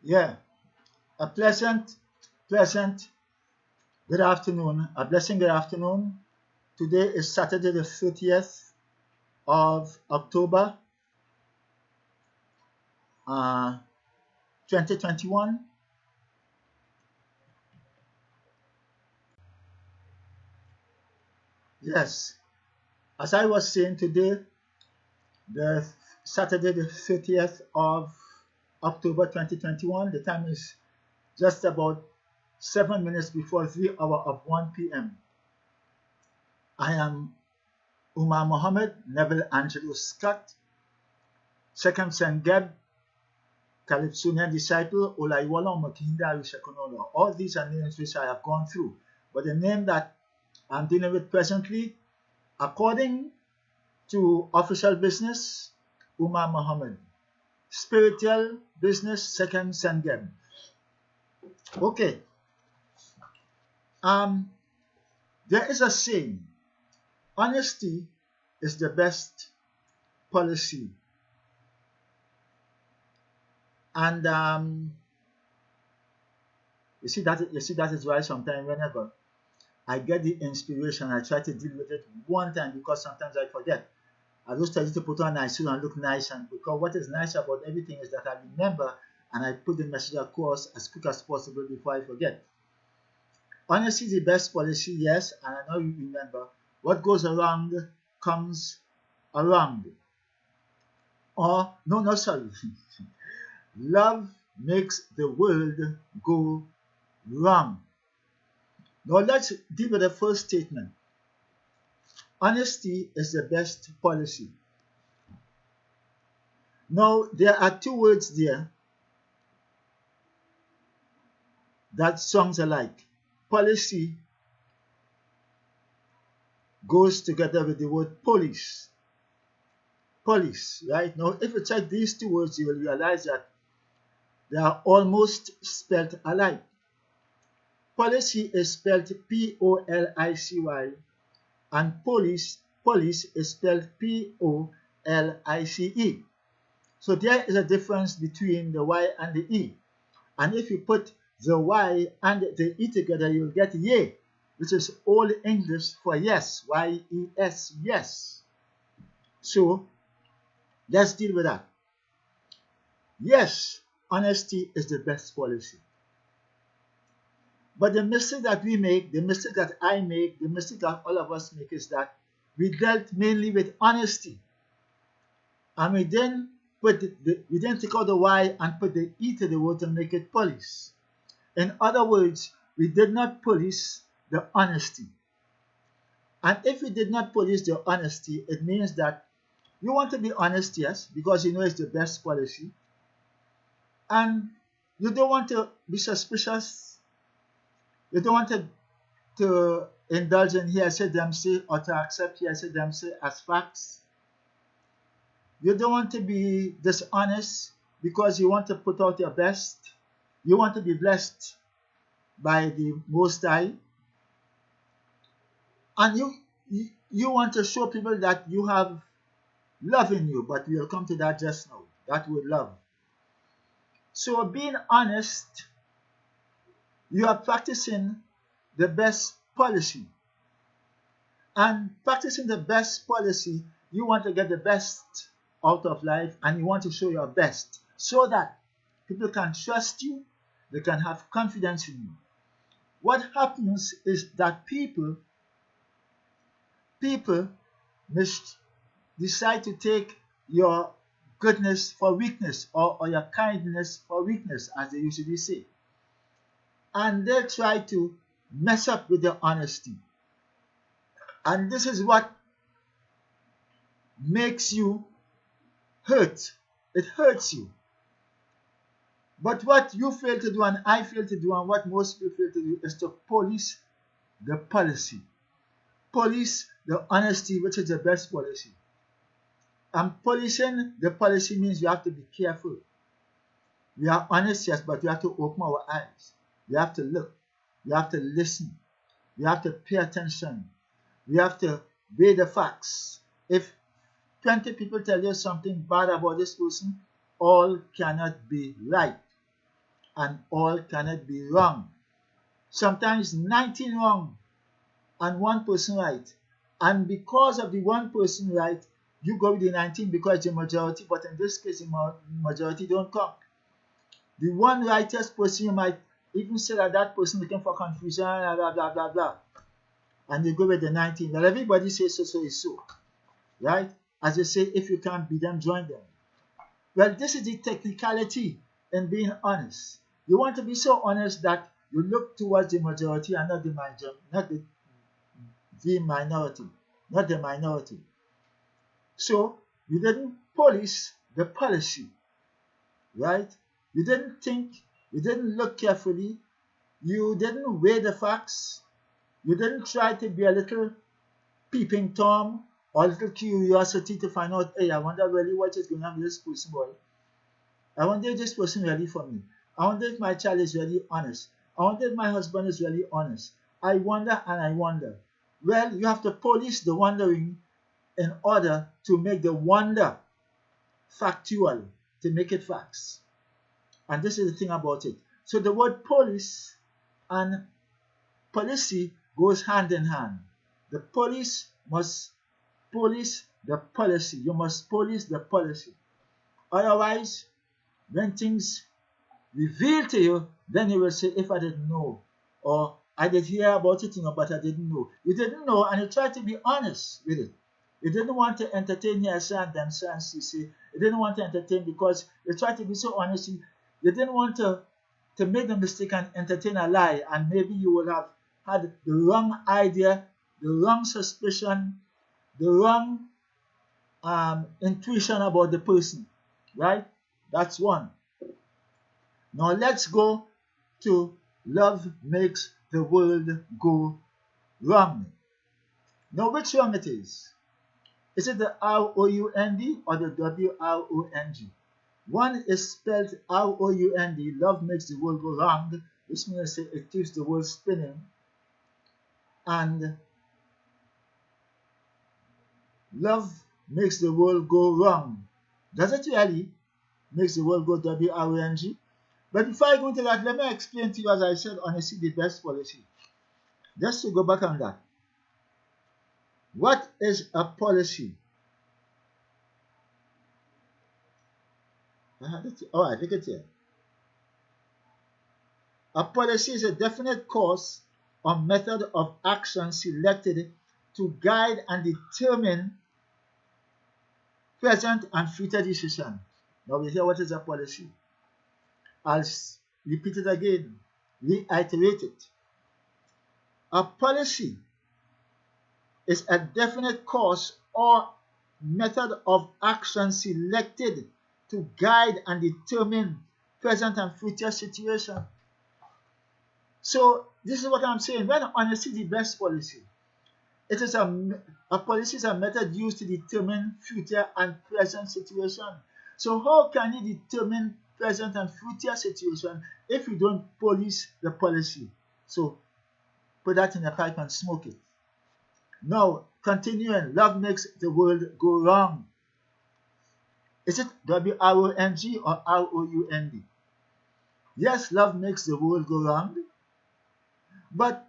Yeah, a pleasant good afternoon, a blessing good afternoon. Today is Saturday the 30th of October, uh, 2021. Yes, as I was saying today, the Saturday the 30th of October 2021, the time is just about 7 minutes before 3 hours of 1 p.m. I am Muhammed, Neville Angelo Scott, second son Geb, Calypsonian disciple, Olaiwola Makinda Rishakonola. All these are names which I have gone through. But the name that I'm dealing with presently, according to official business, Umar Muhammad. Spiritual business, second Sengem. Okay. Um, there is a saying, honesty is the best policy. And you see that is why sometimes whenever I get the inspiration, I try to deal with it one time because sometimes I forget. I just try to put on a nice suit and look nice, and because what is nice about everything is that I remember and I put the message across as quick as possible before I forget. Honesty is the best policy, yes, and I know you remember. What goes around comes around. Or, no, sorry. Love makes the world go wrong. Now let's deal with the first statement. Honesty is the best policy. Now, there are two words there that sounds alike. Policy goes together with the word police. Police, right? Now, if you check these two words, you will realize that they are almost spelled alike. Policy is spelled Policy, and police is spelled Police. So there is a difference between the Y and the E. And if you put the Y and the E together, you'll get ye, which is Old English for yes, Y-E-S, yes. So let's deal with that. Yes, honesty is the best policy. But the mistake that we make, the mistake that I make, the mistake that all of us make is that we dealt mainly with honesty. And we then take out the Y and put the E to the word to make it police. In other words, we did not police the honesty. And if we did not police the honesty, it means that you want to be honest, yes, because you know it's the best policy. And you don't want to be suspicious. You don't want to indulge in hearsay, them say, or to accept hearsay, them say as facts. You don't want to be dishonest because you want to put out your best. You want to be blessed by the Most High. And you want to show people that you have love in you, but we'll come to that just now. That word love. So being honest, you are practicing the best policy. And practicing the best policy, you want to get the best out of life and you want to show your best so that people can trust you, they can have confidence in you. What happens is that people decide to take your goodness for weakness or your kindness for weakness, as they usually say. And they try to mess up with your honesty. And this is what makes you hurt. It hurts you. But what you fail to do and I fail to do and what most people fail to do is to police the policy. Police the honesty, which is the best policy. And policing the policy means you have to be careful. We are honest, yes, but we have to open our eyes. We have to look. We have to listen. We have to pay attention. We have to weigh the facts. If 20 people tell you something bad about this person, all cannot be right. and all cannot be wrong. Sometimes 19 wrong and one person right. And because of the one person right, you go with the 19 because it's the majority, but in this case, the majority don't come. The one righteous person, you might even say that that person looking for confusion, blah, blah, blah, blah, blah. And you go with the 19. Well, everybody says so, so is so. Right? As they say, if you can't beat them, join them. Well, this is the technicality in being honest. You want to be so honest that you look towards the majority and not the minority. So you didn't police the policy, right? You didn't think, you didn't look carefully, you didn't weigh the facts, you didn't try to be a little peeping Tom or a little curiosity to find out, hey, I wonder really what is going on with this person, boy. I wonder if this person really for me. I wonder if my child is really honest. I wonder if my husband is really honest. I wonder and I wonder. Well, you have to police the wondering in order to make the wonder factual, to make it facts. And this is the thing about it. So the word police and policy goes hand in hand. The police must police the policy. You must police the policy. Otherwise, when things reveal to you, then you will say, if I didn't know, or I did hear about it, but I didn't know. You didn't know, and you tried to be honest with it. You didn't want to entertain here, and them, and see. You didn't want to entertain because you tried to be so honest. You didn't want to make the mistake and entertain a lie, and maybe you would have had the wrong idea, the wrong suspicion, the wrong intuition about the person, right? That's one. Now let's go to love makes the world go wrong. Now which wrong it is? Is it the R-O-U-N-D or the W-R-O-N-G? One is spelled R-O-U-N-D, love makes the world go wrong, which means it keeps the world spinning. And love makes the world go wrong. Does it really makes the world go W-R-O-N-G? But before I go into that, let me explain to you, as I said, honestly, the best policy. Just to go back on that. What is a policy? All right, look at here. A policy is a definite course or method of action selected to guide and determine present and future decisions. Now we hear what is a policy. I'll repeat it again, reiterate it. A policy is a definite course or method of action selected to guide and determine present and future situation. So this is what I'm saying. When honesty is the best policy, it is a policy is a method used to determine future and present situation. So how can you determine present and future situation if you don't police the policy? So put that in a pipe and smoke it. Now, continuing, love makes the world go wrong. Is it W-R-O-N-G or R-O-U-N-D? Yes, love makes the world go wrong. But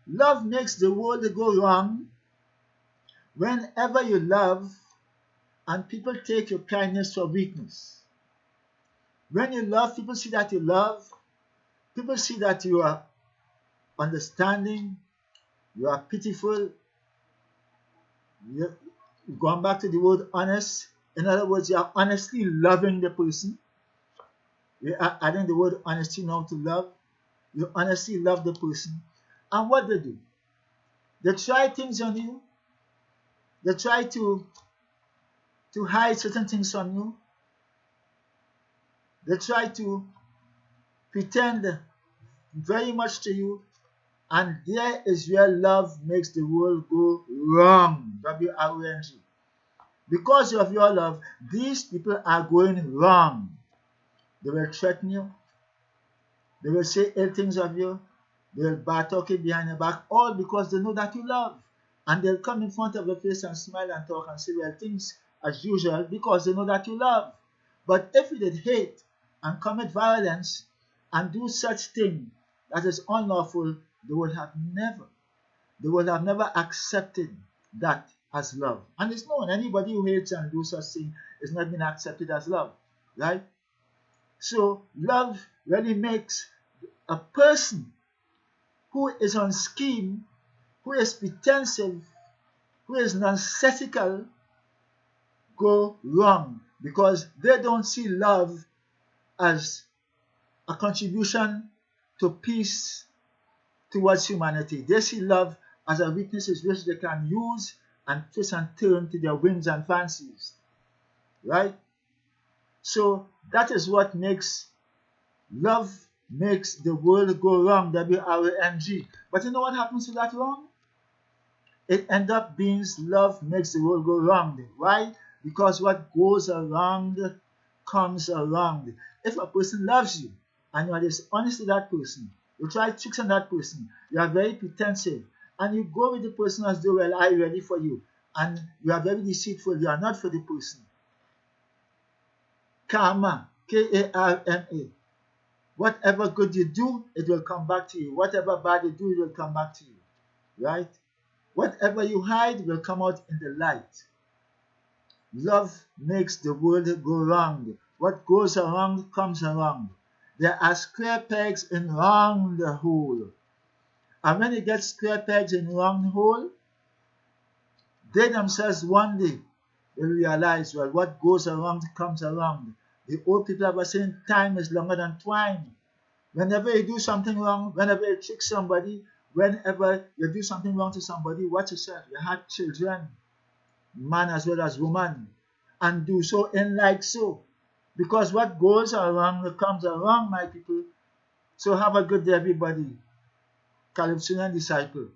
love makes the world go wrong whenever you love and people take your kindness for weakness. When you love, people see that you love. People see that you are understanding, you are pitiful. You're going back to the word honest. In other words, you are honestly loving the person. We are adding the word honesty now to love. You honestly love the person. And what they do? They try things on you. They try to hide certain things from you. They try to pretend very much to you. And there is where love makes the world go wrong. W-R-O-N-G. Because of your love, these people are going wrong. They will threaten you. They will say ill things of you. They will bad talk it behind your back, all because they know that you love. And they'll come in front of your face and smile and talk and say, well, things as usual, because they know that you love. But if you did hate and commit violence, and do such thing that is unlawful, they would have never accepted that as love. And it's known, anybody who hates and do such thing is not being accepted as love, right? So love really makes a person who is on scheme, who is pretensive, who is nonsensical, go wrong, because they don't see love as a contribution to peace towards humanity. They see love as a weakness which they can use and twist and turn to their whims and fancies, right? So that is what makes love makes the world go wrong, W-R-A-N-G. But you know what happens to that wrong? It ends up being love makes the world go wrong. Why? Because what goes around comes around. If a person loves you and you are dishonest to that person, you try tricks on that person, you are very pretensive, and you go with the person as though, well, I'm ready for you, and you are very deceitful, you are not for the person. Karma, K-A-R-M-A. Whatever good you do, it will come back to you. Whatever bad you do, it will come back to you. Right? Whatever you hide will come out in the light. Love makes the world go round. What goes around comes around. There are square pegs in round hole. And when you get square pegs in round hole, they themselves one day will realize, well, what goes around comes around. The old people have a saying, time is longer than twine. Whenever you do something wrong, whenever you trick somebody, whenever you do something wrong to somebody, watch yourself. You had children, man as well as woman, and do so in like so. Because what goes around comes around, my people. So have a good day, everybody. Calypso and Disciple.